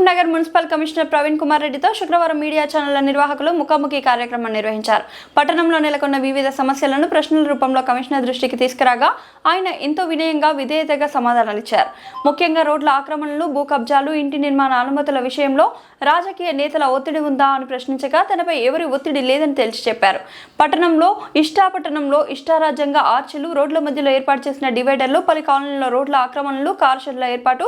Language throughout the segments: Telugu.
నగర్ మున్సిపల్ కమిషనర్ ప్రవీణ్ కుమార్ రెడ్డితో శుక్రవారం మీడియా ఛానళ్ల నిర్వాహకులు ముఖాముఖి కార్యక్రమం నిర్వహించారు. పట్టణంలో నెలకొన్న వివిధ సమస్యలను ప్రశ్నల రూపంలో కమిషనర్ దృష్టికి తీసుకురాగా ఆయన ఎంతో వినయంగా విధేయతగా సమాధానాలిచ్చారు. ముఖ్యంగా రోడ్ల ఆక్రమణలు, భూ కబ్జాలు, ఇంటి నిర్మాణ అనుమతుల విషయంలో రాజకీయ నేతల ఒత్తిడి ఉందా అని ప్రశ్నించగా తనపై ఎవరి ఒత్తిడి లేదని తేల్చి చెప్పారు. పట్టణంలో ఇష్టారాజ్యంగా ఆర్చిలు, రోడ్ల మధ్యలో ఏర్పాటు చేసిన డివైడర్లు, పలు కాలనీల్లో రోడ్ల ఆక్రమణలు, కార్ షెడ్ల ఏర్పాటు,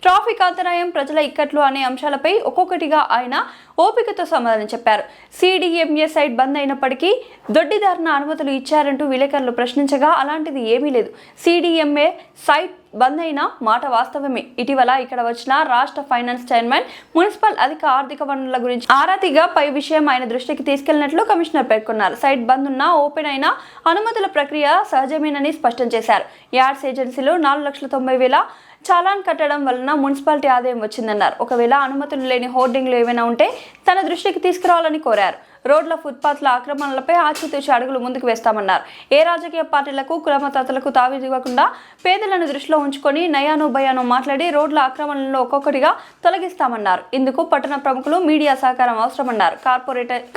ట్రాఫిక్ అంతరాయం, ప్రజల ఇక్కట్లు అనే అంశాలపై ఒక్కొక్కటిగా ఆయన ఓపికతో సమాధానం చెప్పారు. CDMA సైట్ బంద్ అయినప్పటికీ దొడ్డిదారిన అనుమతులు ఇచ్చారంటూ విలేకరులు ప్రశ్నించగా అలాంటిది ఏమీ లేదు. CDMA సైట్ బంద్ అయిన మాట వాస్తవమే. ఇటీవల ఇక్కడ వచ్చిన రాష్ట్ర ఫైనాన్స్ చైర్మన్ మున్సిపల్ ఆర్థిక వనరుల గురించి ఆరాతీగా పై విషయం ఆయన దృష్టికి తీసుకెళ్లినట్లు కమిషనర్ పేర్కొన్నారు. సైట్ బంద్ ఉన్నా ఓపెన్ అయిన అనుమతుల ప్రక్రియ సహజమేనని స్పష్టం చేశారు. యాడ్స్ ఏజెన్సీలో 4,90,000 చాలాన్ కట్టడం వలన మున్సిపాలిటీ ఆదాయం వచ్చిందన్నారు. ఒకవేళ అనుమతులు లేని హోర్డింగ్లు ఏమైనా ఉంటే తన దృష్టికి తీసుకురావాలని కోరారు. రోడ్ల, ఫుట్పాత్ల ఆక్రమణలపై ఆచితూచి అడుగులు ముందుకు వేస్తామన్నారు. ఏ రాజకీయ పార్టీలకు, కులమతాతలకు తావివ్వకుండా పేదలను దృష్టిలో ఉంచుకొని నయాను భయాను మాట్లాడి రోడ్ల ఆక్రమణలను ఒక్కొక్కటిగా తొలగిస్తామన్నారు. ఇందుకు పట్టణ ప్రముఖులు, మీడియా సహకారం అవసరమన్నారు.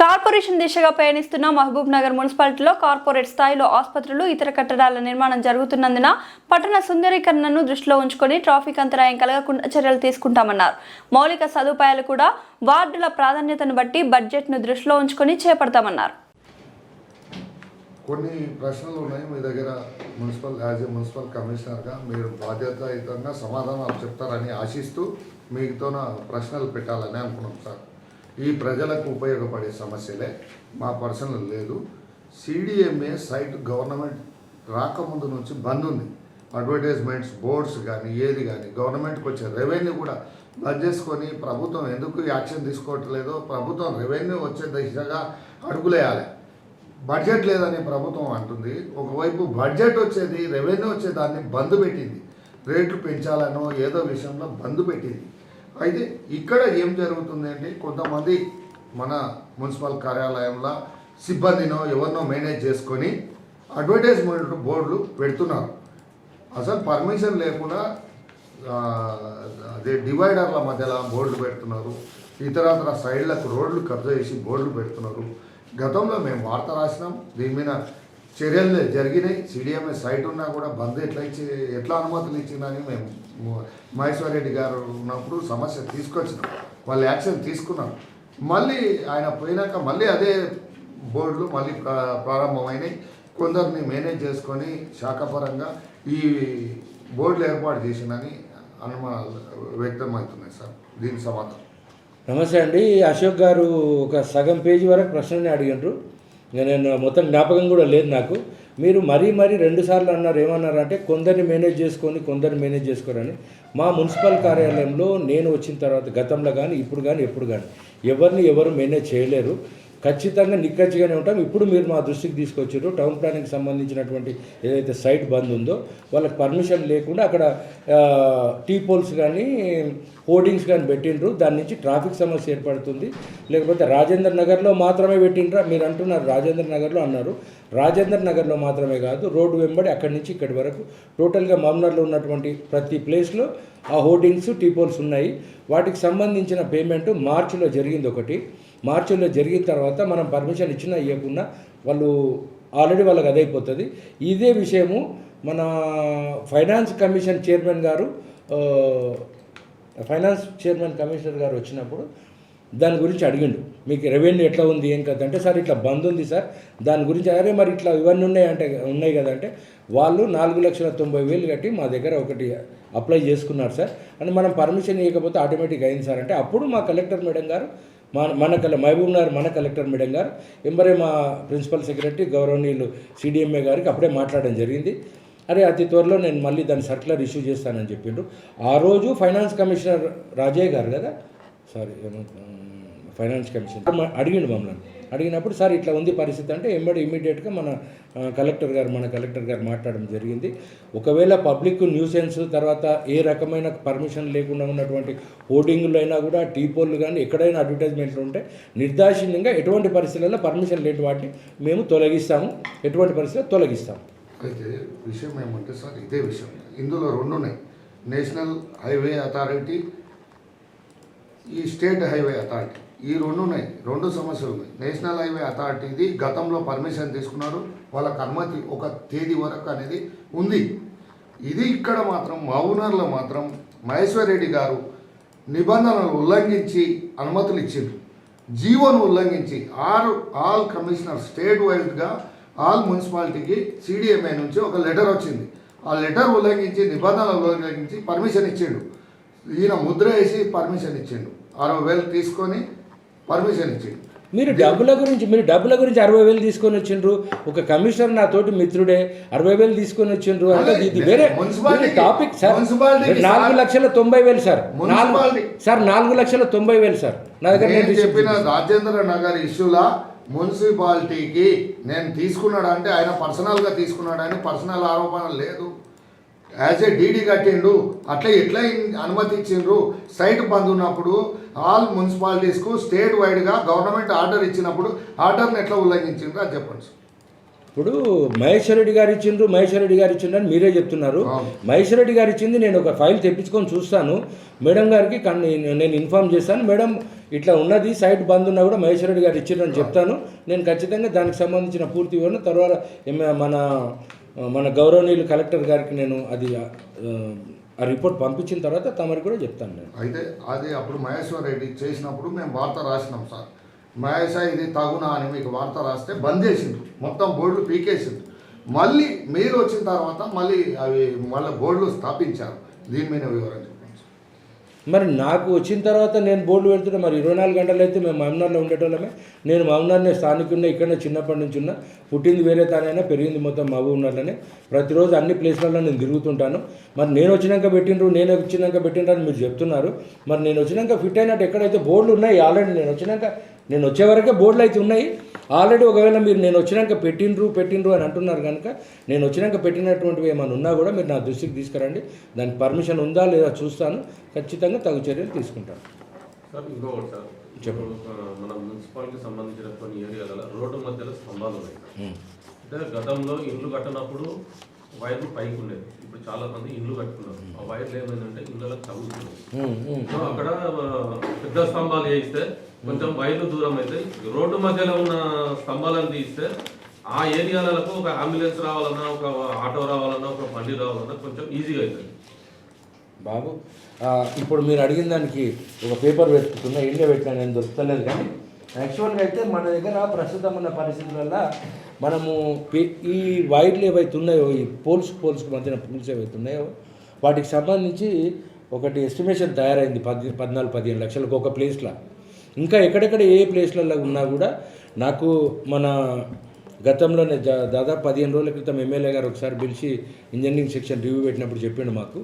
కార్పొరేషన్ దిశగా పయనిస్తున్న మహబూబ్ నగర్ మున్సిపాలిటీలో కార్పొరేట్ స్థాయిలో ఆసుపత్రులు, ఇతర కట్టడాల నిర్మాణం జరుగుతున్నందున పట్టణ సుందరీకరణను దృష్టిలో ఉంచుకొని ట్రాఫిక్ అంతరాయం కలగకుండా చర్యలు తీసుకుంటామన్నారు. మౌలిక సదుపాయాలు కూడా వార్డుల ప్రాధాన్యతను బట్టి బడ్జెట్ను దృష్టిలో ఉంచుకొని చేపడతామన్నారు. కొన్ని ప్రశ్నలు ఉన్నాయి మీ దగ్గర. మున్సిపల్ కమిషనర్గా మీరు బాధ్యతాయుతంగా సమాధానాలు చెప్తారని ఆశిస్తూ మీతో ప్రశ్నలు పెట్టాలని అనుకున్నాం సార్. ఈ ప్రజలకు ఉపయోగపడే సమస్యలే, మా పర్సనల్ లేదు. CDMA సైట్ గవర్నమెంట్ రాకముందు నుంచి బంద్ ఉంది. అడ్వర్టైజ్మెంట్స్, బోర్డ్స్ కానీ ఏది కానీ గవర్నమెంట్కి వచ్చే రెవెన్యూ కూడా బంద్ చేసుకొని ప్రభుత్వం ఎందుకు యాక్షన్ తీసుకోవట్లేదో ప్రభుత్వం రెవెన్యూ వచ్చే దిశగా అడుగులేయాలి. బడ్జెట్ లేదని ప్రభుత్వం అంటుంది. ఒకవైపు బడ్జెట్ వచ్చేది, రెవెన్యూ వచ్చేదాన్ని బంద్ పెట్టింది. రేట్లు పెంచాలనో ఏదో విషయంలో బంద్ పెట్టింది. అయితే ఇక్కడ ఏం జరుగుతుంది అంటే కొంతమంది మన మున్సిపల్ కార్యాలయంలో సిబ్బందినో ఎవరినో మేనేజ్ చేసుకొని అడ్వర్టైజ్మెంట్ బోర్డులు పెడుతున్నారు. అసలు పర్మిషన్ లేకుండా అదే డివైడర్ల మధ్యలో బోర్డులు పెడుతున్నారు. ఇతరత్ర సైడ్లకు రోడ్లు కబ్జా చేసి బోర్డులు పెడుతున్నారు. గతంలో మేము వార్త రాసినాం. దీని మీద చర్యలు జరిగినాయి. CDMA సైట్ ఉన్నా కూడా బంద్ ఎట్లా అనుమతులు ఇచ్చిందని మేము మహేశ్వర్ రెడ్డి గారు ఉన్నప్పుడు సమస్య తీసుకొచ్చినాం. వాళ్ళు యాక్షన్ తీసుకున్నారు. మళ్ళీ ఆయన పోయినాక మళ్ళీ అదే బోర్డులు మళ్ళీ ప్రారంభమైనాయి. కొందరిని మేనేజ్ చేసుకొని శాఖపరంగా ఈ బోర్డులు ఏర్పాటు చేసిందని అనుమానాలు వ్యక్తమవుతున్నాయి సార్. దీనికి సమాధానం. నమస్తే అండి. అశోక్ గారు ఒక సగం పేజీ వరకు ప్రశ్నని అడిగినారు. నేను మొత్తం జ్ఞాపకం కూడా లేదు నాకు. మీరు మరీ 2 సార్లు అన్నారు. ఏమన్నారంటే కొందరిని మేనేజ్ చేసుకోరని. మా మున్సిపల్ కార్యాలయంలో నేను వచ్చిన తర్వాత గతంలో కానీ ఇప్పుడు కానీ ఎప్పుడు కానీ ఎవరు మేనేజ్ చేయలేరు. ఖచ్చితంగా నిక్కచ్చిగానే ఉంటాం. ఇప్పుడు మీరు మా దృష్టికి తీసుకొచ్చారు. టౌన్ ప్లానింగ్కి సంబంధించినటువంటి ఏదైతే సైట్ బంద్ ఉందో వాళ్ళకి పర్మిషన్ లేకుండా అక్కడ టీ పోల్స్ కానీ హోర్డింగ్స్ కానీ పెట్టిండ్రు. దాని నుంచి ట్రాఫిక్ సమస్య ఏర్పడుతుంది. లేకపోతే రాజేంద్ర నగర్లో మాత్రమే పెట్టిండ్రా మీరు అంటున్నారు. రాజేంద్ర నగర్లో అన్నారు. రాజేంద్ర నగర్లో మాత్రమే కాదు, రోడ్డు వెంబడి అక్కడి నుంచి ఇక్కడి వరకు టోటల్గా మమ్నర్లో ఉన్నటువంటి ప్రతి ప్లేస్లో ఆ హోర్డింగ్స్, టీ పోల్స్ ఉన్నాయి. వాటికి సంబంధించిన పేమెంట్ మార్చిలో జరిగింది. ఒకటి మార్చిలో జరిగిన తర్వాత మనం పర్మిషన్ ఇచ్చినా ఇవ్వకుండా వాళ్ళకు అదైపోతుంది. ఇదే విషయము మన ఫైనాన్స్ చైర్మన్ కమిషనర్ గారు వచ్చినప్పుడు దాని గురించి అడిగిండు. మీకు రెవెన్యూ ఎట్లా ఉంది ఏం కదా అంటే, సార్ ఇట్లా బంద్ ఉంది సార్, దాని గురించి అరే మరి ఇట్లా ఇవన్నీ ఉన్నాయి కదంటే వాళ్ళు 4,90,000 కట్టి మా దగ్గర ఒకటి అప్లై చేసుకున్నారు సార్ అని. మనం పర్మిషన్ ఇవ్వకపోతే ఆటోమేటిక్ అయింది సార్ అంటే అప్పుడు మా కలెక్టర్ మేడం గారు మహబూబ్ నగర్ మన కలెక్టర్ మేడం గారు ఎంబరే మా ప్రిన్సిపల్ సెక్రటరీ గౌరవనీయులు CDMA గారికి అప్పుడే మాట్లాడడం జరిగింది. అరే అతి త్వరలో నేను మళ్ళీ దాని సర్క్యులర్ ఇష్యూ చేస్తానని చెప్పిండ్రు. ఆ రోజు ఫైనాన్స్ కమిషనర్ రాజయ్య గారు కదా, ఫైనాన్స్ కమిషనర్ అడిగిండు మమ్మల్ని. అడిగినప్పుడు సార్ ఇట్లా ఉంది పరిస్థితి అంటే ఇమ్మీడియట్గా మన కలెక్టర్ గారు మాట్లాడడం జరిగింది. ఒకవేళ పబ్లిక్ న్యూసెన్స్ తర్వాత ఏ రకమైన పర్మిషన్ లేకుండా ఉన్నటువంటి హోర్డింగ్లు అయినా కూడా టీ పోల్లు కానీ ఎక్కడైనా అడ్వర్టైజ్మెంట్లు ఉంటే నిర్దాక్షిణ్యంగా ఎటువంటి పరిస్థితుల్లో పర్మిషన్ లేని వాటిని మేము తొలగిస్తాము. ఎటువంటి పరిస్థితుల్లో తొలగిస్తాము. అయితే విషయం ఏమంటే సార్, ఇదే విషయం ఇందులో 2 ఉన్నాయి. నేషనల్ హైవే అథారిటీ ఈ స్టేట్ హైవే అథారిటీ, ఈ రెండు ఉన్నాయి, రెండు సమస్యలు ఉన్నాయి. నేషనల్ హైవే అథారిటీది గతంలో పర్మిషన్ తీసుకున్నారు, వాళ్ళకి అనుమతి ఒక తేదీ వరకు అనేది ఉంది. ఇది ఇక్కడ మాత్రం మహబూబ్నగర్లో మాత్రం మహేశ్వర్ రెడ్డి గారు నిబంధనలు ఉల్లంఘించి అనుమతులు ఇచ్చిండ్రు, జీవోను ఉల్లంఘించి ఆల్ కమిషనర్ స్టేట్ వైజ్గా ఆల్ మున్సిపాలిటీకి సిడిఎంఏ నుంచి ఒక లెటర్ వచ్చింది. ఆ లెటర్ ఉల్లంఘించి నిబంధనలు ఉల్లంఘించి పర్మిషన్ ఇచ్చిండు. ఈయన ముద్ర వేసి పర్మిషన్ ఇచ్చిండు, 60,000 తీసుకొని పర్మిషన్ ఇచ్చిండు. మీరు డబ్బుల గురించి 60,000 తీసుకొని వచ్చిండ్రు. ఒక కమిషనర్ నా తోటి మిత్రుడే 60,000 తీసుకొని వచ్చిండ్రు అంటే ఇది వేరే టాపిక్ సార్. 4,90,000 sir, 4,90,000 sir. నా దగ్గర నేను చెప్పిన రాజేంద్ర నగర్ ఇష్యూలా మున్సిపాలిటీకి నేను తీసుకున్నాడు అంటే ఆయన పర్సనల్గా తీసుకున్నాడని పర్సనల్ ఆరోపణ లేదు. యాజ్ ఏ డీడీ కట్టిండు, అట్లా ఎట్లా అనుమతి ఇచ్చిండ్రు? సైట్ బంద్ ఉన్నప్పుడు ఆల్ మున్సిపాలిటీస్కు స్టేట్ వైడ్గా గవర్నమెంట్ ఆర్డర్ ఇచ్చినప్పుడు ఆర్డర్ని ఎట్లా ఉల్లంఘించిండ్రు అది చెప్పండి. ఇప్పుడు మహేశ్వర్ రెడ్డి గారు ఇచ్చిండ్రు అని మీరే చెప్తున్నారు. మహేశ్వర్ రెడ్డి గారు ఇచ్చింది నేను ఒక ఫైల్ తెప్పించుకొని చూస్తాను, మేడం గారికి నేను ఇన్ఫార్మ్ చేస్తాను, మేడం ఇట్లా ఉన్నది సైట్ బంద్ ఉన్నా కూడా మహేశ్వర్ రెడ్డి గారు ఇచ్చిండ్రు అని చెప్తాను. నేను ఖచ్చితంగా దానికి సంబంధించిన పూర్తి వివరణ తర్వాత మన గౌరవనీయులు కలెక్టర్ గారికి నేను అది ఆ రిపోర్ట్ పంపించిన తర్వాత తమరికి కూడా చెప్తాను నేను. అయితే అది అప్పుడు మహేశ్వర్ రెడ్డి చేసినప్పుడు మేము వార్త రాసినాం సార్, మహేష్ ఇది తగునా అని మీకు వార్త రాస్తే బంద్ చేసిండ్రు, మొత్తం బోర్డులు పీకేసిండ్రు. మళ్ళీ మీరు వచ్చిన తర్వాత మళ్ళీ బోర్డులు స్థాపించారు. దీని మీద వివరం చెప్పండి. మరి నాకు వచ్చిన తర్వాత నేను బోర్డు పెడుతున్నా, మరి 24 గంటలు అయితే మేము మహబూబ్నగర్లో ఉండేటోళ్ళమే. నేను మహబూబ్నగర్నే స్థానికున్నా, ఇక్కడనే చిన్నప్పటి నుంచి ఉన్నా, పుట్టింది వేరే తానైనా పెరిగింది మొత్తం మహబూబ్నగర్లోనే. ప్రతిరోజు అన్ని ప్లేస్లలో నేను తిరుగుతుంటాను. మరి నేను వచ్చినాక పెట్టిండ్రు అని మీరు చెప్తున్నారు. మరి నేను వచ్చినాక ఫిట్ అయినట్టు ఎక్కడైతే బోర్డులు ఉన్నాయి ఆల్రెడీ నేను వచ్చే వరకే బోర్డులు అయితే ఉన్నాయి ఆల్రెడీ. ఒకవేళ మీరు నేను వచ్చినాక పెట్టిండ్రు అని అంటున్నారు కనుక నేను వచ్చినాక పెట్టినటువంటివి ఏమైనా ఉన్నా కూడా మీరు నా దృష్టికి తీసుకురండి. దానికి పర్మిషన్ ఉందా లేదా చూస్తాను, ఖచ్చితంగా తగు చర్యలు తీసుకుంటాను. సార్ ఇంకొకటి సార్, చెప్పండి. మన మున్సిపాలిటీకి సంబంధించిన కొన్ని ఏరియాలలో రోడ్డు మధ్యలో స్తంభాలు ఉన్నాయి. అంటే గతంలో ఇల్లు కట్టినప్పుడు వైర్లు పైకి ఉండేది, ఇప్పుడు చాలా మంది ఇల్లు కట్టుకున్నారు. ఆ వైర్లు ఏమైందంటే ఇళ్ళకి తగులుతున్నాయి. సో అక్కడ పెద్ద స్తంభాలు వేయిస్తే కొంచెం వైర్లు దూరం అయితే రోడ్డు మధ్యలో ఉన్న స్తంభాలను తీస్తే ఆ ఏరియాలకు ఒక అంబులెన్స్ రావాలన్నా, ఒక ఆటో రావాలన్నా, ఒక బండి రావాలన్నా కొంచెం ఈజీగా అవుతుంది. బాబు ఇప్పుడు మీరు అడిగిన దానికి ఒక పేపర్ పెట్టుకున్నా, ఇండియా పెట్టినా నేను దొరుకుతలేదు. కానీ యాక్చువల్గా అయితే మన దగ్గర ప్రస్తుతం ఉన్న పరిస్థితులలో మనము ఈ వైర్లు ఏవైతే ఉన్నాయో, ఈ పోల్స్కి మధ్యన పోల్స్ ఏవైతే ఉన్నాయో వాటికి సంబంధించి ఒకటి ఎస్టిమేషన్ తయారైంది 14-15 లక్షలకు ఒక ప్లేస్లో. ఇంకా ఎక్కడెక్కడ ఏ ప్లేస్లలో ఉన్నా కూడా నాకు మన గతంలోనే దాదాపు 15 రోజుల క్రితం ఎమ్మెల్యే గారు ఒకసారి పిలిచి ఇంజనీరింగ్ సెక్షన్ రివ్యూ పెట్టినప్పుడు చెప్పిండు మాకు,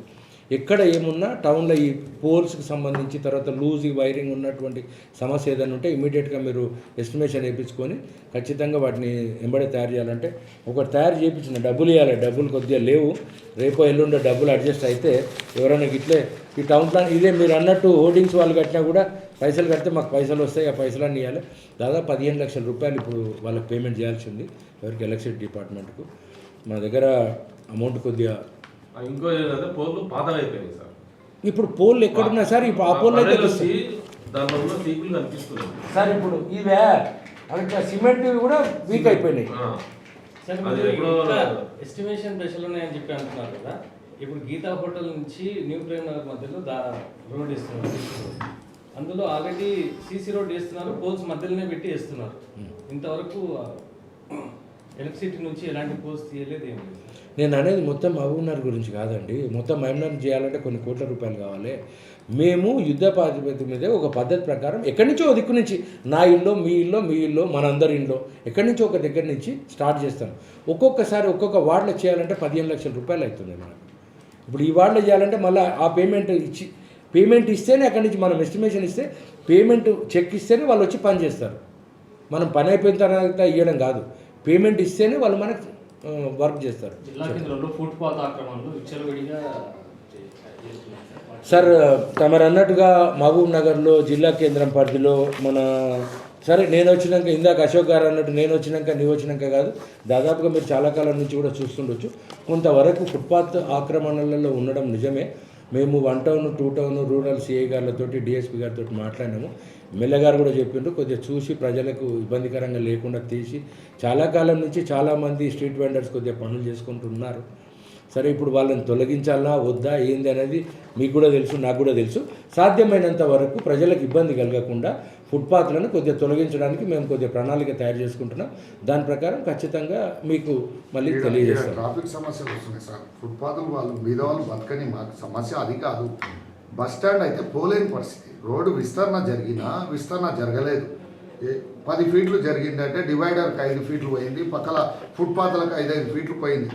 ఎక్కడ ఏమున్నా టౌన్లో ఈ పోల్స్కి సంబంధించి తర్వాత లూజ్ ఈ వైరింగ్ ఉన్నటువంటి సమస్య ఏదైనా ఉంటే ఇమీడియట్గా మీరు ఎస్టిమేషన్ వేయించుకొని ఖచ్చితంగా వాటిని ఎంబడే తయారు చేయాలంటే ఒకటి తయారు చేయించిన డబ్బులు ఇవ్వాలి, డబ్బులు కొద్దిగా లేవు, రేపో ఎల్లుండో డబ్బులు అడ్జస్ట్ అయితే ఎవరైనా ఇట్లే ఈ టౌన్ ప్లాన్ ఇదే మీరు అన్నట్టు హోర్డింగ్స్ వాళ్ళు కట్టినా కూడా పైసలు కడితే మాకు పైసలు వస్తాయి, ఆ పైసలన్నీ ఇవ్వాలి. దాదాపు 15 లక్షల రూపాయలు ఇప్పుడు వాళ్ళకి పేమెంట్ చేయాల్సి ఉంది, ఎవరికి ఎలక్ట్రిసిటీ డిపార్ట్మెంట్కు. మా దగ్గర అమౌంట్ కొద్దిగా ఇంకో ఏంటంటే పోల్లు పాతగా అయిపోయినాయి సార్. ఇప్పుడు పోల్లు ఎక్కడున్నా సార్, ఇప్పుడు ఆ పోల్లు అయితే దానిలో ఉన్న సీకులు కనిపిస్తున్నాయి సార్. ఇప్పుడు ఇవే అక్కడ సిమెంట్ కూడా వీక్ అయిపోయినాయి. ఎస్టిమేషన్ దశలో ఉన్నాయని చెప్పి అంటున్నారు కదా. ఇప్పుడు గీతా హోటల్ నుంచి న్యూ ప్రేమ్ నగర్ మధ్యలో రోడ్ ఇస్తున్నారు. అందులో ఆల్రెడీ సీసీ రోడ్ వేస్తున్నారు, పోల్స్ మధ్యలోనే పెట్టి వేస్తున్నారు. ఇంతవరకు ఎలక్ట్రిసిటీ నుంచి ఎలాంటి పోల్స్ తీయలేదు, ఏం లేదు. నేను అనేది మొత్తం మహబూబ్నగర్ గురించి కాదండి, మొత్తం మహబూబ్నగర్ చేయాలంటే కొన్ని కోట్ల రూపాయలు కావాలి. మేము యుద్ధ ప్రాతిపదిక మీద ఒక పద్ధతి ప్రకారం ఎక్కడి నుంచో దిక్కు నుంచి నా ఇల్లు మీ ఇల్లు మనందరి ఇంట్లో ఎక్కడి నుంచో ఒక దగ్గర నుంచి స్టార్ట్ చేస్తాం. ఒక్కొక్కసారి ఒక్కొక్క వార్డులో చేయాలంటే 15 లక్షల రూపాయలు అవుతుంది మనకు. ఇప్పుడు ఈ వార్డులో చేయాలంటే మళ్ళీ ఆ పేమెంట్ ఇస్తేనే అక్కడి నుంచి మనం ఎస్టిమేషన్ ఇస్తే పేమెంట్ చెక్ ఇస్తేనే వాళ్ళు వచ్చి పని చేస్తారు. మనం పని అయిపోయిన తర్వాత ఇవ్వడం కాదు, పేమెంట్ ఇస్తేనే వాళ్ళు మనకు వర్క్ చేస్తారు. జిల్లా కేంద్రంలో ఫుట్పాత్ ఆక్రమణలు విచ్చలవిడిగా సార్ తమరు అన్నట్టుగా మహబూబ్ నగర్లో జిల్లా కేంద్రం పరిధిలో మన సరే నేను వచ్చినాక ఇందాక అశోక్ గారు అన్నట్టు నేను వచ్చినాక నీవు వచ్చినాక కాదు, దాదాపుగా మీరు చాలా కాలం నుంచి కూడా చూస్తుండొచ్చు, కొంతవరకు ఫుట్పాత్ ఆక్రమణలలో ఉండడం నిజమే. మేము 1 టౌన్ 2 టౌన్ రూరల్ సిఐ గారితో డిఎస్పీ గారితో మాట్లాడినాము. ఎమ్మెల్యే గారు కూడా చెప్పిండ్రు కొద్దిగా చూసి ప్రజలకు ఇబ్బందికరంగా లేకుండా తీసి చాలా కాలం నుంచి చాలామంది స్ట్రీట్ వెండర్స్ కొద్దిగా పనులు చేసుకుంటున్నారు. సరే ఇప్పుడు వాళ్ళని తొలగించాలా వద్దా ఏంది అనేది మీకు కూడా తెలుసు, నాకు కూడా తెలుసు. సాధ్యమైనంత వరకు ప్రజలకు ఇబ్బంది కలగకుండా ఫుట్పాత్లను కొద్దిగా తొలగించడానికి మేము కొద్దిగా ప్రణాళిక తయారు చేసుకుంటున్నాం. దాని ప్రకారం ఖచ్చితంగా మీకు మళ్ళీ తెలియజేస్తాం. ట్రాఫిక్ సమస్యలు వస్తున్నాయి సార్. ఫుట్పాత్లు వాళ్ళు మీద వాళ్ళు బతకని మాకు సమస్య అది కాదు. బస్ స్టాండ్ అయితే పోలేని పరిస్థితి. రోడ్డు విస్తరణ జరిగినా విస్తరణ జరగలేదు. 10 ఫీట్లు జరిగిందంటే డివైడర్కి 5 ఫీట్లు పోయింది, పక్కల ఫుట్పాత్లకు 5 ఫీట్లు పోయింది.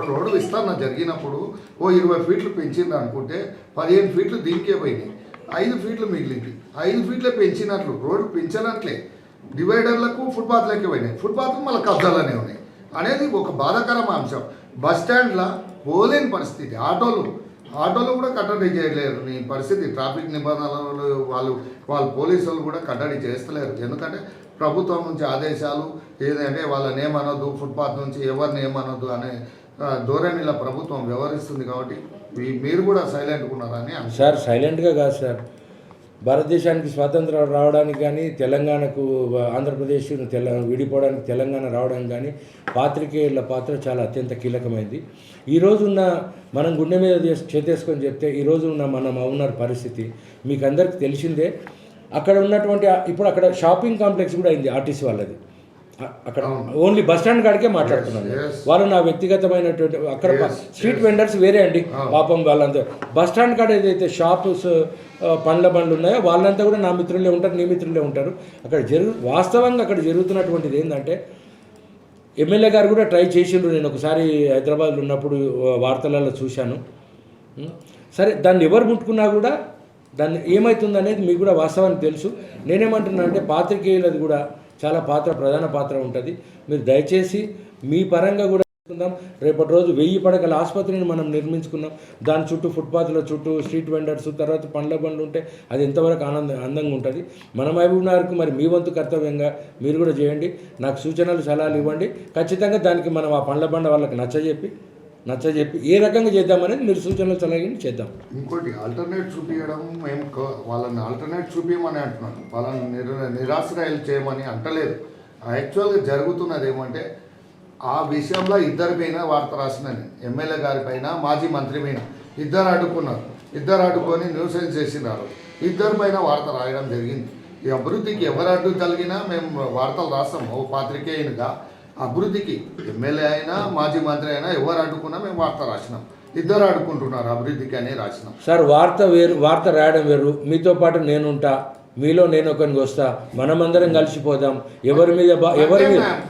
రోడ్డు విస్తరణ జరిగినప్పుడు 20 ఫీట్లు పెంచింది అనుకుంటే 15 ఫీట్లు దీనికే పోయినాయి, 5 ఫీట్లు మిగిలింది. 5 ఫీట్లే పెంచినట్లు రోడ్డు పెంచినట్లే డివైడర్లకు ఫుట్పాత్లకే పోయినాయి, ఫుట్పాత్లు మళ్ళీ కబ్జాలనే ఉన్నాయి అనేది ఒక బాధాకరమైన అంశం. బస్ స్టాండ్లో పోలేని పరిస్థితి. ఆటోలు కూడా కట్టడి చేయలేరు నీ పరిస్థితి. ట్రాఫిక్ నిబంధనలు వాళ్ళు పోలీసులు కూడా కట్టడి చేస్తలేరు. ఎందుకంటే ప్రభుత్వం నుంచి ఆదేశాలు ఏదంటే వాళ్ళని ఏమనొద్దు, ఫుట్పాత్ నుంచి ఎవరిని ఏమనొద్దు అనే ధోరణిలో ప్రభుత్వం వ్యవహరిస్తుంది. కాబట్టి మీరు కూడా సైలెంట్గా ఉన్నారని సార్. సైలెంట్గా కాదు సార్, భారతదేశానికి స్వాతంత్రం రావడానికి కానీ తెలంగాణకు ఆంధ్రప్రదేశ్ విడిపోవడానికి తెలంగాణ రావడానికి కానీ పాత్రికేయుల పాత్ర చాలా అత్యంత కీలకమైంది. ఈరోజున్న మనం గుండె మీద చేతేసుకొని చెప్తే ఈరోజు ఉన్న మనం ఉన్న పరిస్థితి మీకు అందరికీ తెలిసిందే. అక్కడ ఉన్నటువంటి ఇప్పుడు అక్కడ షాపింగ్ కాంప్లెక్స్ కూడా అయింది ఆర్టీసీ వాళ్ళది. అక్కడ ఓన్లీ బస్ స్టాండ్ కాడికే మాట్లాడుతున్నాను. వాళ్ళు నా వ్యక్తిగతమైనటువంటి అక్కడ స్ట్రీట్ వెండర్స్ వేరే అండి పాపం. వాళ్ళంతా బస్ స్టాండ్ కాడ ఏదైతే షాప్స్ పండ్ల బండ్లు ఉన్నాయో వాళ్ళంతా కూడా నా మిత్రులే ఉంటారు, నీ మిత్రులే ఉంటారు. అక్కడ వాస్తవంగా అక్కడ జరుగుతున్నటువంటిది ఏంటంటే ఎమ్మెల్యే గారు కూడా ట్రై చేసిండ్రు. నేను ఒకసారి హైదరాబాద్లో ఉన్నప్పుడు వార్తలలో చూశాను. సరే దాన్ని ఎవరు ముట్టుకున్నా కూడా దాన్ని ఏమవుతుంది అనేది మీకు కూడా వాస్తవానికి తెలుసు. నేనేమంటున్నా అంటే పాత్రికేయులది కూడా చాలా ప్రధాన పాత్ర ఉంటుంది. మీరు దయచేసి మీ పరంగా కూడా చేసుకుందాం. రేపటి రోజు 1000 పడకల ఆసుపత్రిని మనం నిర్మించుకున్నాం. దాని చుట్టూ ఫుట్పాత్ల చుట్టూ స్ట్రీట్ వెండర్స్ తర్వాత పండ్ల బండ్లు ఉంటే అది ఎంతవరకు అందంగా ఉంటుంది. మన మహబూబ్నగర్కు మరి మీ వంతు కర్తవ్యంగా మీరు కూడా చేయండి. నాకు సూచనలు సలహాలు ఇవ్వండి. ఖచ్చితంగా దానికి మనం ఆ పండ్ల బండ వాళ్ళకి నచ్చజెప్పి ఏ రకంగా చేద్దామనేది మీరు సూచనలు సలహాలు చేద్దాం. ఇంకోటి ఆల్టర్నేట్ చూపించడం, మేము వాళ్ళని ఆల్టర్నేట్ చూపించమని అంటున్నాను. వాళ్ళని నిరాశ్రయాలు చేయమని అంటలేదు. యాక్చువల్గా జరుగుతున్నది ఏమంటే ఆ విషయంలో ఇద్దరి పైన వార్త రాసినని ఎమ్మెల్యే గారి పైన మాజీ మంత్రి పైన ఇద్దరు అడ్డుకొని న్యూసెన్స్ చేసినారు. ఇద్దరి పైన వార్త రాయడం జరిగింది. ఈ అభివృద్ధికి ఎవరు అడ్డు కలిగినా మేము వార్తలు రాస్తాం. ఓ పాత్రికేయునిగా అభివృద్ధికి ఎమ్మెల్యే అయినా మాజీ మంత్రి అయినా ఎవరు అడ్డుకున్నా మేము వార్త రాసినాం. ఇద్దరు అడ్డుకుంటున్నారు అభివృద్ధికి అని రాసినాం. సార్ వార్త రాయడం వేరు. మీతో పాటు నేనుంటా, మీలో నేను ఒకరికి వస్తా, మనమందరం కలిసిపోదాం. ఎవరి మీద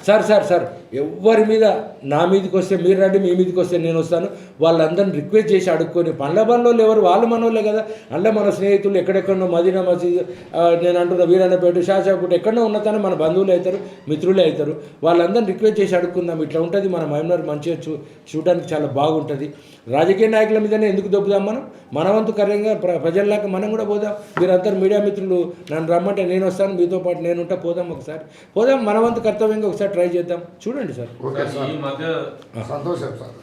సార్ ఎవరి మీద నా మీదకి వస్తే మీరు రండి, మీ మీదకి వస్తే నేను వస్తాను. వాళ్ళందరిని రిక్వెస్ట్ చేసి అడుక్కొని పండ్ల బండ్లో ఎవరు వాళ్ళు మనోళ్ళే కదా. అందులో మన స్నేహితులు ఎక్కడెక్కడో మదీనా మసీద్, నేను అంటున్న వీరన్నపేట, షాషాపేట ఎక్కడో ఉన్నతానే మన బంధువులు అవుతారు, మిత్రులే అవుతారు. వాళ్ళందరిని రిక్వెస్ట్ చేసి అడుక్కుందాం. ఇట్లా ఉంటుంది మన మహబూబ్నగర్ మంచిగా చూడడానికి చాలా బాగుంటుంది. రాజకీయ నాయకుల మీదనే ఎందుకు దొబ్బుదాం? మన వంతు కార్యంగా ప్రజల్లాగా మనం కూడా పోదాం. మీరందరూ మీడియా మిత్రులు నన్ను రమ్మంటే నేను వస్తాను, మీతో పాటు నేనుంటా, పోదాం. మన వంతు కర్తవ్యంగా ఒకసారి ట్రై చేద్దాం. చూడండి సార్. ఓకే సార్, సంతోషం సార్.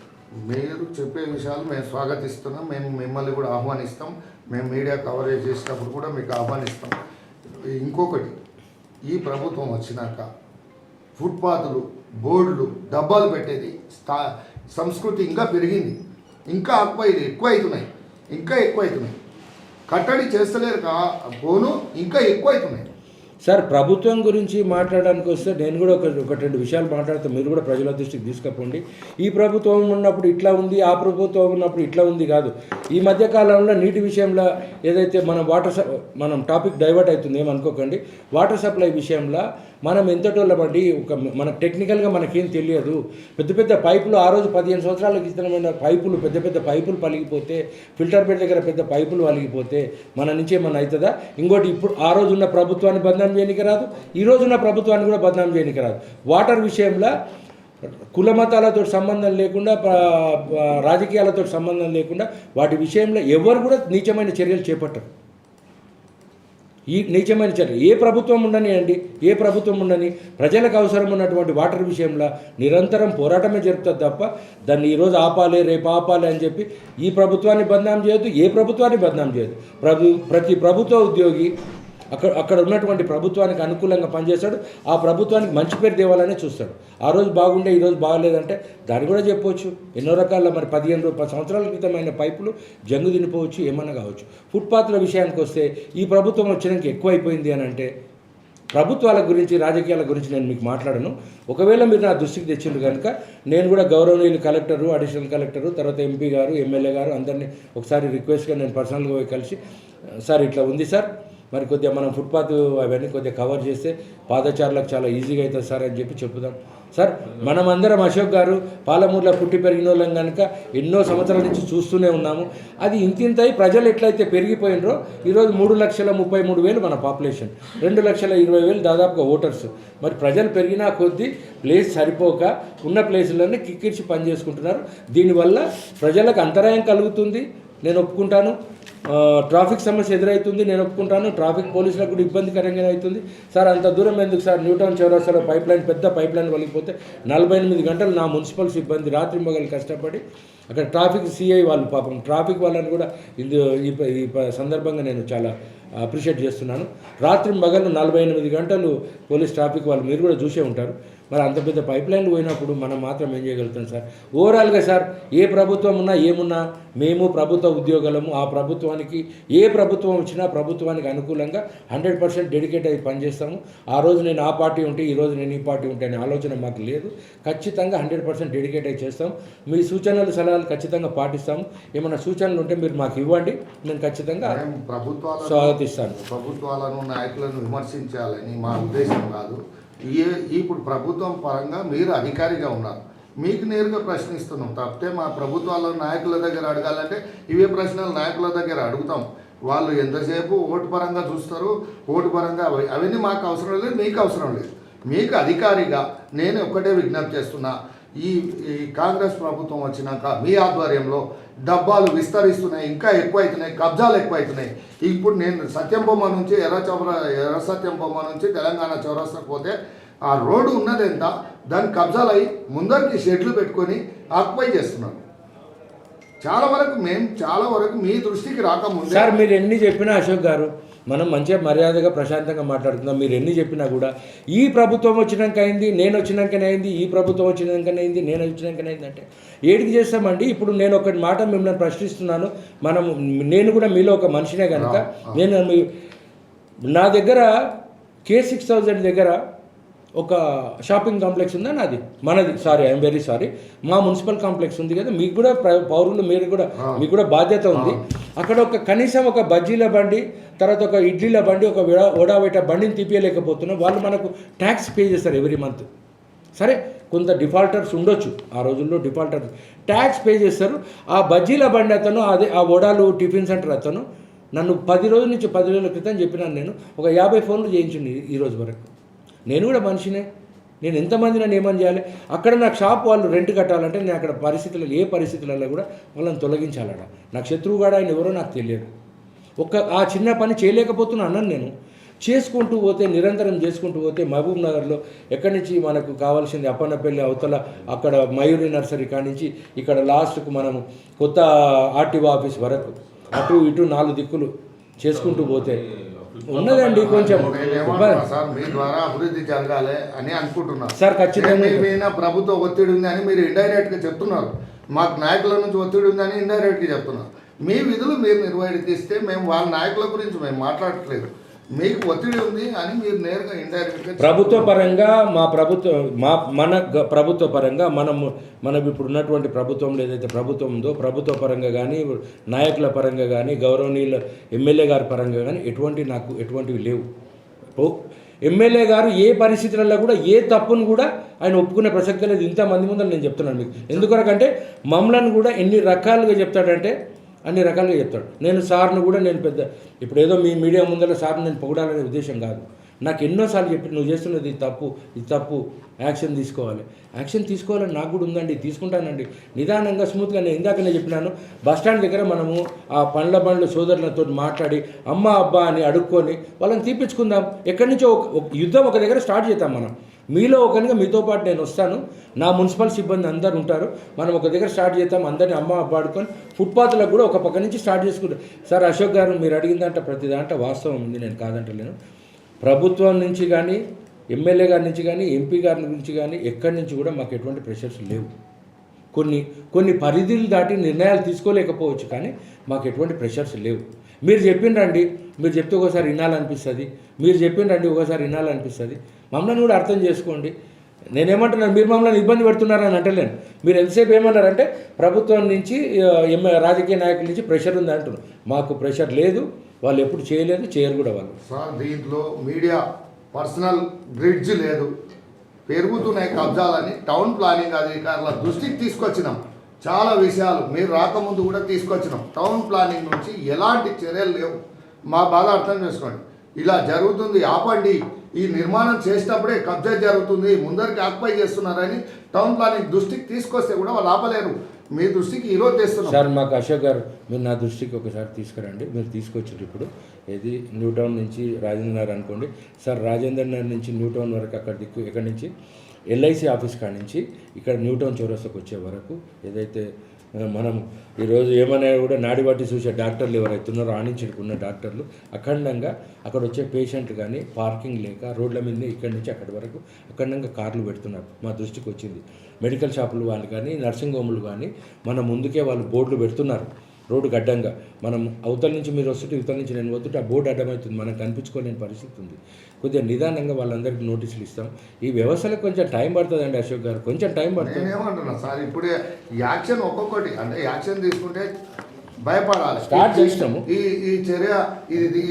మీరు చెప్పే విషయాలు మేము స్వాగతిస్తున్నాం. మేము మిమ్మల్ని కూడా ఆహ్వానిస్తాం. మేము మీడియా కవరేజ్ చేసినప్పుడు కూడా మీకు ఆహ్వానిస్తాం. ఇంకొకటి, ఈ ప్రభుత్వం వచ్చినాక ఫుట్పాత్లు, బోర్డులు, డబ్బాలు పెట్టేది సంస్కృతి ఇంకా పెరిగింది. ఇంకా ఎక్కువ అవుతున్నాయి. కట్టడి చేస్తలేరు పోను, ఇంకా ఎక్కువ అవుతున్నాయి. సార్ ప్రభుత్వం గురించి మాట్లాడడానికి వస్తే నేను కూడా ఒక 2 విషయాలు మాట్లాడితే మీరు కూడా ప్రజల దృష్టికి తీసుకుపోండి. ఈ ప్రభుత్వం ఉన్నప్పుడు ఇట్లా ఉంది, ఆ ప్రభుత్వం ఉన్నప్పుడు ఇట్లా ఉంది కాదు. ఈ మధ్యకాలంలో నీటి విషయంలో ఏదైతే మనం టాపిక్ డైవర్ట్ అవుతుంది ఏమనుకోకండి. వాటర్ సప్లై విషయంలో మనం ఎంతటోళ్ళమండి, మన టెక్నికల్గా మనకేం తెలియదు. పెద్ద పైపులు ఆ రోజు 15 సంవత్సరాల క్రితమైన పైపులు, పెద్ద పైపులు పలిగిపోతే, ఫిల్టర్ బెడ్ దగ్గర పెద్ద పైపులు పలిగిపోతే మన నుంచి ఏమన్నా అవుతుందా? ఇంకోటి, ఇప్పుడు ఆ రోజు ఉన్న ప్రభుత్వాన్ని బదనాం చేయనికి రాదు, ఈ రోజున్న ప్రభుత్వాన్ని కూడా బదనాం చేయనికి రాదు. వాటర్ విషయంలో కుల మతాలతో సంబంధం లేకుండా, రాజకీయాలతో సంబంధం లేకుండా వాటి విషయంలో ఎవరు కూడా నీచమైన చర్యలు చేపట్టరు. ఈ నీచమైన చర్య ఏ ప్రభుత్వం ఉండనియండి, ఏ ప్రభుత్వం ఉండని ప్రజలకు అవసరం ఉన్నటువంటి వాటర్ విషయంలో నిరంతరం పోరాటమే జరుపుతుంది తప్ప దాన్ని ఈరోజు ఆపాలి రేపు ఆపాలి అని చెప్పి ఈ ప్రభుత్వాన్ని బదనాం చేయొద్దు, ఏ ప్రభుత్వాన్ని బదనాం చేయొద్దు. ప్రతి ప్రభుత్వ ఉద్యోగి అక్కడ ఉన్నటువంటి ప్రభుత్వానికి అనుకూలంగా పనిచేస్తాడు, ఆ ప్రభుత్వానికి మంచి పేరు తేవాలనే చూస్తాడు. ఆ రోజు బాగుండే ఈ రోజు బాగలేదంటే దాన్ని కూడా చెప్పవచ్చు. ఎన్నో రకాల మరి 10 సంవత్సరాల క్రితమైన పైపులు జంగు తినిపోవచ్చు, ఏమన్నా కావచ్చు. ఫుట్పాత్ల విషయానికి వస్తే ఈ ప్రభుత్వం వచ్చినాక ఎక్కువైపోయింది అని అంటే ప్రభుత్వాల గురించి రాజకీయాల గురించి నేను మీకు మాట్లాడను. ఒకవేళ మీరు నా దృష్టికి తెచ్చిండ్రు కనుక నేను కూడా గౌరవనీయులు కలెక్టరు, అడిషనల్ కలెక్టరు, తర్వాత ఎంపీ గారు, ఎమ్మెల్యే గారు అందరినీ ఒకసారి రిక్వెస్ట్గా నేను పర్సనల్గా పోయి కలిసి సార్ ఇట్లా ఉంది సార్, మరి కొద్దిగా మనం ఫుట్పాత్ అవన్నీ కొద్దిగా కవర్ చేస్తే పాదచారులకు చాలా ఈజీగా అవుతుంది సార్ అని చెప్పి చెప్పుదాం. సార్ మనమందరం అశోక్ గారు పాలమూరులో పుట్టి పెరిగిన వాళ్ళం కనుక ఎన్నో సంవత్సరాల నుంచి చూస్తూనే ఉన్నాము. అది ఇంతింతై ప్రజలు ఎట్లయితే పెరిగిపోయినరో ఈరోజు 3,33,000 మన పాపులేషన్, 2,20,000 దాదాపుగా ఓటర్స్. మరి ప్రజలు పెరిగినా కొద్దీ ప్లేస్ సరిపోక ఉన్న ప్లేసులన్నీ కిక్కిరిచి పనిచేసుకుంటున్నారు. దీనివల్ల ప్రజలకు అంతరాయం కలుగుతుంది, నేను ఒప్పుకుంటాను. ట్రాఫిక్ సమస్య ఎదురవుతుంది, నేను ఒప్పుకుంటాను. ట్రాఫిక్ పోలీసులకు కూడా ఇబ్బందికరంగా అవుతుంది. సార్ అంత దూరం ఎందుకు సార్, న్యూటౌన్ చౌరస్తాలో పెద్ద పైప్ లైన్ వలిగిపోతే 48 గంటలు నా మున్సిపల్ సిబ్బంది రాత్రి మొగలు కష్టపడి అక్కడ ట్రాఫిక్ సిఐ వాళ్ళు పాపం ట్రాఫిక్ వాళ్ళని కూడా ఈ సందర్భంగా నేను చాలా అప్రిషియేట్ చేస్తున్నాను. రాత్రి మగలు 48 గంటలు పోలీస్ ట్రాఫిక్ వాళ్ళు మీరు కూడా చూసే ఉంటారు. మరి అంత పెద్ద పైప్ లైన్లు పోయినప్పుడు మనం మాత్రం ఏం చేయగలుగుతాం సార్? ఓవరాల్గా సార్ ఏ ప్రభుత్వం ఉన్నా ఏమున్నా మేము ప్రభుత్వ ఉద్యోగులము. ఆ ప్రభుత్వానికి ఏ ప్రభుత్వం వచ్చినా ప్రభుత్వానికి అనుకూలంగా 100% డెడికేట్ అయ్యి పనిచేస్తాము. ఆ రోజు నేను ఆ పార్టీ ఉంటే ఈ రోజు నేను ఈ పార్టీ ఉంటే అనే ఆలోచన మాకు లేదు. ఖచ్చితంగా 100% డెడికేట్ అయ్యి చేస్తాం. మీ సూచనలు సలహాలు ఖచ్చితంగా పాటిస్తాము. ఏమైనా సూచనలు ఉంటే మీరు మాకు ఇవ్వండి, నేను ఖచ్చితంగా స్వాగతిస్తాను. ప్రభుత్వాలను నాయకులను విమర్శించాలని మా ఉద్దేశం కాదు. ఇప్పుడు ప్రభుత్వం పరంగా మీరు అధికారిగా ఉన్నారు, మీకు నేరుగా ప్రశ్నిస్తున్నాం తప్పితే మా ప్రభుత్వాల నాయకుల దగ్గర అడగాలంటే ఇవే ప్రశ్నలు నాయకుల దగ్గర అడుగుతాం. వాళ్ళు ఎంతసేపు ఓటు పరంగా చూస్తారు, ఓటు పరంగా అవన్నీ మాకు అవసరం లేదు, మీకు అవసరం లేదు. మీకు అధికారిగా నేను ఒక్కటే విజ్ఞప్తి చేస్తున్నా, ఈ కాంగ్రెస్ ప్రభుత్వం వచ్చినాక మీ ఆధ్వర్యంలో డబ్బాలు విస్తరిస్తున్నాయి, ఇంకా ఎక్కువ అవుతున్నాయి, కబ్జాలు ఎక్కువ అవుతున్నాయి. ఇప్పుడు నేను సత్యంబొమ్మ నుంచి ఎర్ర సత్యంబొమ్మ నుంచి తెలంగాణ చౌరస్తాకు పోతే ఆ రోడ్డు ఉన్నది ఎంత, దాని కబ్జాలు అయ్యి ముందరికి షెడ్లు పెట్టుకొని ఆక్యుపై చేస్తున్నాను. చాలా వరకు మీ దృష్టికి రాకముందు సార్ మీరు ఎన్ని చెప్పినా అశోక్ గారు మనం మంచిగా మర్యాదగా ప్రశాంతంగా మాట్లాడుతున్నాం. మీరు ఎన్ని చెప్పినా కూడా ఈ ప్రభుత్వం వచ్చినాక అయింది, నేను వచ్చినాకనే అయింది, ఈ ప్రభుత్వం వచ్చినాకనే అయింది, నేను వచ్చినాకనే అయింది అంటే ఏడికి చేస్తామండి? ఇప్పుడు నేను ఒకటి మాట మిమ్మల్ని ప్రశ్నిస్తున్నాను. నేను కూడా మీలో ఒక మనిషినే కనుక నా దగ్గర K6000 దగ్గర ఒక షాపింగ్ కాంప్లెక్స్ ఉందా నాది, మనది, సారీ ఐఎమ్ వెరీ సారీ, మా మున్సిపల్ కాంప్లెక్స్ ఉంది కదా, మీకు కూడా పౌరులు మీకు కూడా బాధ్యత ఉంది. అక్కడ కనీసం ఒక బజ్జీల బండి, తర్వాత ఒక ఇడ్లీల బండి, ఒక వడావేట బండిని తీపియలేకపోతున్నాం. వాళ్ళు మనకు ట్యాక్స్ పే చేస్తారు ఎవ్రీ మంత్. సరే కొంత డిఫాల్టర్స్ ఉండొచ్చు, ఆ రోజుల్లో డిఫాల్టర్స్ ట్యాక్స్ పే చేస్తారు. ఆ బజ్జీల బండి అతను, అదే ఆ వడాలు టిఫిన్ సెంటర్ అతను నన్ను 10 రోజుల క్రితం చెప్పినాను, నేను ఒక 50 ఫోన్లు చేయించింది ఈ రోజు వరకు. నేను కూడా మనిషినే, నేను ఎంతమంది నన్ను ఏమని చేయాలి? అక్కడ నాకు షాప్ వాళ్ళు రెంట్ కట్టాలంటే నేను అక్కడ ఏ పరిస్థితులలో కూడా వాళ్ళని తొలగించాలట. నాకు శత్రువుగాడు ఆయన ఎవరో నాకు తెలియదు. ఆ చిన్న పని చేయలేకపోతున్నాను నేను. చేసుకుంటూ పోతే, నిరంతరం చేసుకుంటూ పోతే మహబూబ్ నగర్లో ఎక్కడి నుంచి మనకు కావాల్సింది అప్పన్నపల్లి అవతల అక్కడ మయూరి నర్సరీ కాడి నుంచి ఇక్కడ లాస్ట్కు మనము కొత్త ఆర్టీఓ ఆఫీస్ వరకు అటు ఇటు 4 దిక్కులు చేసుకుంటూ పోతే ఉన్నదండి కొంచెం. సార్ మీ ద్వారా అభివృద్ధి జరగాలి అని అనుకుంటున్నారు సార్. ఖచ్చితంగా మీద ప్రభుత్వ ఒత్తిడి ఉంది అని మీరు ఇండైరెక్ట్గా చెప్తున్నారు, మాకు నాయకుల నుంచి ఒత్తిడి ఉందని ఇండైరెక్ట్గా చెప్తున్నారు. మీ విధులు మీరు నిర్వహిస్తే మేము వాళ్ళ నాయకుల గురించి మేము మాట్లాడట్లేదు, మీకు ఒత్తిడి ఉంది అని మీరు నేరుగా ఇండైరెక్ట్గా ప్రభుత్వ పరంగా మన ప్రభుత్వ పరంగా మనం ఇప్పుడు ఉన్నటువంటి ప్రభుత్వంలో ఏదైతే ప్రభుత్వం ఉందో ప్రభుత్వ పరంగా కానీ నాయకుల పరంగా కానీ గౌరవనీయుల ఎమ్మెల్యే గారి పరంగా కానీ ఎటువంటివి లేవు. ఎమ్మెల్యే గారు ఏ పరిస్థితులలో కూడా ఏ తప్పును కూడా ఆయన ఒప్పుకునే ప్రసక్తి లేదు. ఇంతమంది ముందు నేను చెప్తున్నాను మీకు. ఎందుకొరకంటే మమ్మల్ని కూడా ఎన్ని రకాలుగా చెప్తాడంటే అన్ని రకాలుగా చెప్తాడు. నేను సార్ను కూడా నేను ఇప్పుడు ఏదో మీ మీడియా ముందర సార్ని నేను పొగడాలనే ఉద్దేశం కాదు. నాకు ఎన్నోసార్లు చెప్పి నువ్వు చేస్తున్నది ఇది తప్పు, ఇది తప్పు, యాక్షన్ తీసుకోవాలి. యాక్షన్ తీసుకోవాలని నాకు కూడా ఉందండి, తీసుకుంటానండి నిదానంగా, స్మూత్గా. నేను ఇందాకనే చెప్పినాను, బస్టాండ్ దగ్గర మనము ఆ బండ్ల సోదరులతో మాట్లాడి అమ్మ అబ్బా అని అడుక్కొని వాళ్ళని తీపించుకుందాం. ఎక్కడి నుంచో ఒక యుద్ధం ఒక దగ్గర స్టార్ట్ చేద్దాం మనం. మీలో ఒకరిగా మీతో పాటు నేను వస్తాను, నా మున్సిపల్ సిబ్బంది అందరు ఉంటారు, మనం ఒక దగ్గర స్టార్ట్ చేద్దాం. అందరినీ అమ్మ అబ్బా ఆడుకొని ఫుట్పాత్లకు కూడా ఒక పక్క నుంచి స్టార్ట్ చేసుకుంటాం. సార్ అశోక్ గారు మీరు అడిగిందంటే ప్రతి దాంట్లో వాస్తవం ఉంది, నేను కాదంటలేను. ప్రభుత్వం నుంచి కానీ, ఎమ్మెల్యే గారి నుంచి కానీ, ఎంపీ గారి నుంచి కానీ ఎక్కడి నుంచి కూడా మాకు ఎటువంటి ప్రెషర్స్ లేవు. కొన్ని పరిధులు దాటి నిర్ణయాలు తీసుకోలేకపోవచ్చు, కానీ మాకు ఎటువంటి ప్రెషర్స్ లేవు. మీరు చెప్పిండ్రండి, మీరు చెప్తే ఒకసారి వినాలనిపిస్తుంది, మీరు చెప్పిండ్రండి ఒకసారి వినాలనిపిస్తుంది. మమ్మల్ని కూడా అర్థం చేసుకోండి. నేనేమంటున్నాను, మీరు మమ్మల్ని ఇబ్బంది పెడుతున్నారని అంటలేను. మీరు ఎంతసేపు ఏమన్నారంటే ప్రభుత్వం నుంచి రాజకీయ నాయకుల నుంచి ప్రెషర్ ఉంది అంటున్నారు. మాకు ప్రెషర్ లేదు, వాళ్ళు ఎప్పుడు చేయలేదు, చేయరు కూడా వాళ్ళు. సార్ దీంట్లో మీడియా పర్సనల్ బ్రిడ్జ్ లేదు, పెరుగుతున్నాయి కబ్జాలని టౌన్ ప్లానింగ్ అధికారుల దృష్టికి తీసుకొచ్చినాం. చాలా విషయాలు మీరు రాకముందు కూడా తీసుకొచ్చినాం. టౌన్ ప్లానింగ్ నుంచి ఎలాంటి చర్యలు లేవు. మా బాధ అర్థం చేసుకోండి. ఇలా జరుగుతుంది, ఆపండి, ఈ నిర్మాణం చేసేటప్పుడే కబ్జా జరుగుతుంది, ముందరికి ఆక్యుపై చేస్తున్నారని టౌన్ ప్లానింగ్ దృష్టికి తీసుకొస్తే కూడా వాళ్ళు ఆపలేరు. మీ దృష్టికి ఈరోజు తెస్తున్నాం. సార్ మాకు అశోక్ గారు మీరు నా దృష్టికి ఒకసారి తీసుకురండి. మీరు తీసుకొచ్చారు ఇప్పుడు ఇది న్యూ టౌన్ నుంచి రాజేంద్ర నగర్ అనుకోండి సార్, రాజేంద్ర నగర్ నుంచి న్యూ టౌన్ వరకు అక్కడ దిక్కు ఎక్కడి నుంచి ఎల్ఐసి ఆఫీస్ కాడి నుంచి ఇక్కడ న్యూ టౌన్ చౌరస్తాకు వచ్చే వరకు ఏదైతే మనం ఈరోజు ఏమైనా కూడా నాడి బట్టి చూసే డాక్టర్లు ఎవరైతే ఉన్నారో ఆనించుకున్న డాక్టర్లు అఖండంగా అక్కడ వచ్చే పేషెంట్ కానీ పార్కింగ్ లేక రోడ్ల మీద ఇక్కడి నుంచి అక్కడి వరకు అఖండంగా కార్లు పెడుతున్నారు. మా దృష్టికి వచ్చింది. మెడికల్ షాపులు వాళ్ళు కానీ నర్సింగ్ హోములు కానీ మన ముందుకే వాళ్ళు బోర్డులు పెడుతున్నారు రోడ్డు అడ్డంగా. మనం అవతల నుంచి మీరు వస్తుంటే ఇవతల నుంచి నేను వస్తుంటే ఆ బోర్డు అడ్డమవుతుంది, మనకు కనిపించుకోలేని పరిస్థితి ఉంది. కొద్దిగా నిదానంగా వాళ్ళందరికీ నోటీసులు ఇస్తాం. ఈ వ్యవస్థలకు కొంచెం టైం పడుతుందండి అశోక్ గారు, కొంచెం టైం పడుతుంది. నేనేమంటున్నా సార్, ఇప్పుడే యాక్షన్ ఒక్కొక్కటి అంటే యాక్షన్ తీసుకుంటే భయపడాలి. స్టార్ట్ చేసినాము. ఈ చర్య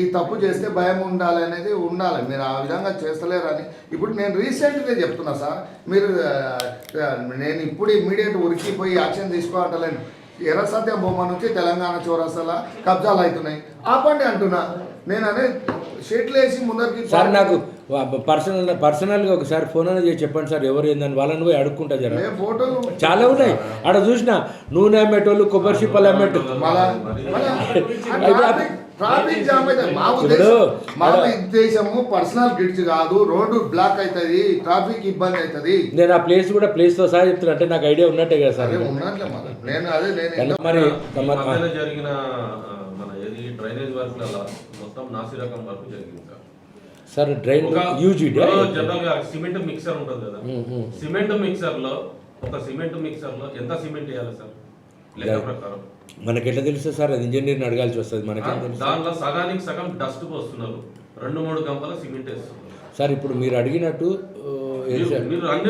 ఈ తప్పు చేస్తే భయం ఉండాలి అనేది ఉండాలి. మీరు ఆ విధంగా చేస్తలేరని ఇప్పుడు నేను రీసెంట్గా చెప్తున్నా సార్. మీరు నేను ఇప్పుడు ఇమ్మీడియట్ ఉరికిపోయి యాక్షన్ తీసుకోవట్లేను. ఎర్ర సత్యం బొమ్మ నుంచి తెలంగాణ చౌరస్తాల కబ్జాలు అవుతున్నాయి, ఆపండి అంటున్నా. నేను అదే షీట్లు వేసి ముందరికి సార్ నాకు పర్సనల్గా ఒకసారి ఫోన్ అనేది చేసి చెప్పండి సార్ ఎవరు ఏందని, వాళ్ళని పోయి అడుక్కుంటా జర. ఫోటోలు చాలా ఉన్నాయి ఆడ చూసిన, నూనె అమ్మేటోళ్ళు, కొబ్బరి చిప్పలు అమ్మేటోళ్ళు. ట్రాఫిక్ జామ్ అయితే మా ఉద్దేశము పర్సనల్ గిడ్స్ కాదు, రోడ్డు బ్లాక్ అవుతుంది, ట్రాఫిక్ ఇబ్బంది అవుతుంది. నేను ఆ ప్లేస్ కూడా ప్లేస్తో సహా చెప్తున్నా, అంటే నాకు ఐడియా ఉన్నట్టే కదా సార్. మరి మధ్యలో జరిగిన మన ఏది డ్రైనేజ్ వర్క్ మొత్తం నాసిరకం వర్క్ జరిగింది సార్. డ్రైన్ జనరల్ గా సిమెంట్ మిక్సర్ ఉంటుంది కదా, సిమెంట్ మిక్సర్ లో ఎంత సిమెంట్ వేయాలి సార్ లెక్క ప్రకారం? మనకి ఎట్లా తెలుస్తుంది సార్, అది ఇంజనీర్ని అడగాల్సి వస్తుంది. మనకేం తెలుసు? దాంట్లో సగానికి సగం డస్ట్ పోస్తున్నారు, 2-3 గంపల సిమెంట్ వేస్తున్నారు సార్. ఇప్పుడు మీరు అడిగినట్టు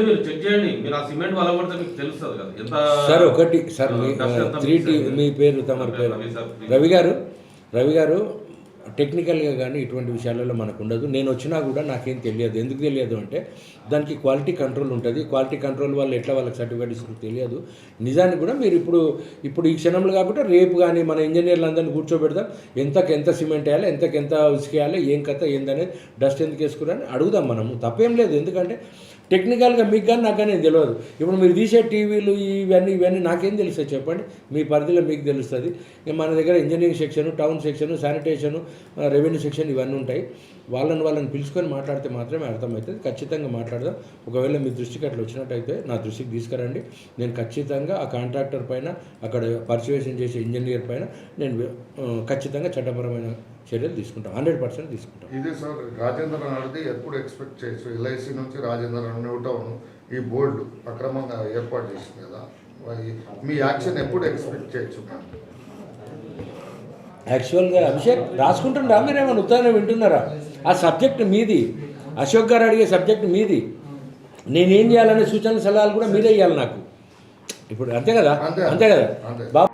మీరు చెక్ చేయండి, మీరు ఆ సిమెంట్ వల్ల కూడా మీకు తెలుస్తుంది కదా ఎంత. సార్ ఒకటి సార్, మీ పేరు తమరి పేరు రవి గారు టెక్నికల్గా కానీ ఇటువంటి విషయాలలో మనకు ఉండదు. నేను వచ్చినా కూడా నాకేం తెలియదు. ఎందుకు తెలియదు అంటే దానికి క్వాలిటీ కంట్రోల్ ఉంటుంది. క్వాలిటీ కంట్రోల్ వల్ల ఎట్లా వాళ్ళకి సర్టిఫికేట్ ఇస్తుంది తెలియదు. నిజానికి కూడా మీరు ఇప్పుడు ఈ క్షణంలో కాకుండా రేపు కానీ మన ఇంజనీర్లు అందరినీ కూర్చోబెడదాం, ఎంత సిమెంట్ వేయాలి, ఎంత ఇసుక వేయాలి, ఏం కథ ఏందనేది, డస్ట్ ఎందుకు వేసుకున్నారని అడుగుదాం. మనము తప్పేం లేదు, ఎందుకంటే టెక్నికల్గా మీకు కానీ నాకు కానీ తెలియదు. ఇప్పుడు మీరు తీసే టీవీలు ఇవన్నీ నాకేం తెలుస్తాయి చెప్పండి, మీ పరిధిలో మీకు తెలుస్తుంది. మన దగ్గర engineering section, town section, sanitation, revenue section ఇవన్నీ ఉంటాయి. వాళ్ళని పిలుచుకొని మాట్లాడితే మాత్రమే అర్థమవుతుంది. ఖచ్చితంగా మాట్లాడదాం. ఒకవేళ మీ దృష్టికి అట్లా వచ్చినట్టయితే నా దృష్టికి తీసుకురండి. నేను ఖచ్చితంగా ఆ కాంట్రాక్టర్ పైన, అక్కడ పర్సువేషన్ చేసే ఇంజనీర్ పైన నేను ఖచ్చితంగా చట్టపరమైన చర్యలు తీసుకుంటాం, 100% తీసుకుంటాం. ఇదే సార్ రాజేంద్ర నగర్ది ఎప్పుడు ఎక్స్పెక్ట్ చేయొచ్చు? ఎల్ఐసి నుంచి రాజేంద్ర న్యూ టౌన్ ఈ బోర్డు అక్రమంగా ఏర్పాటు చేసింది కదా, మీ యాక్షన్ ఎప్పుడు ఎక్స్పెక్ట్ చేయొచ్చు? యాక్చువల్గా అభిషేక్ రాసుకుంటుండ్రా, మీరేమైనా ఉత్తరాన్ని వింటున్నారా? ఆ సబ్జెక్ట్ మీది, అశోక్ గారు అడిగే సబ్జెక్ట్ మీది. నేనేం చేయాలనే సూచనలు సలహాలు కూడా మీరే ఇవ్వాలి నాకు. ఇప్పుడు అంతే కదా బాబు.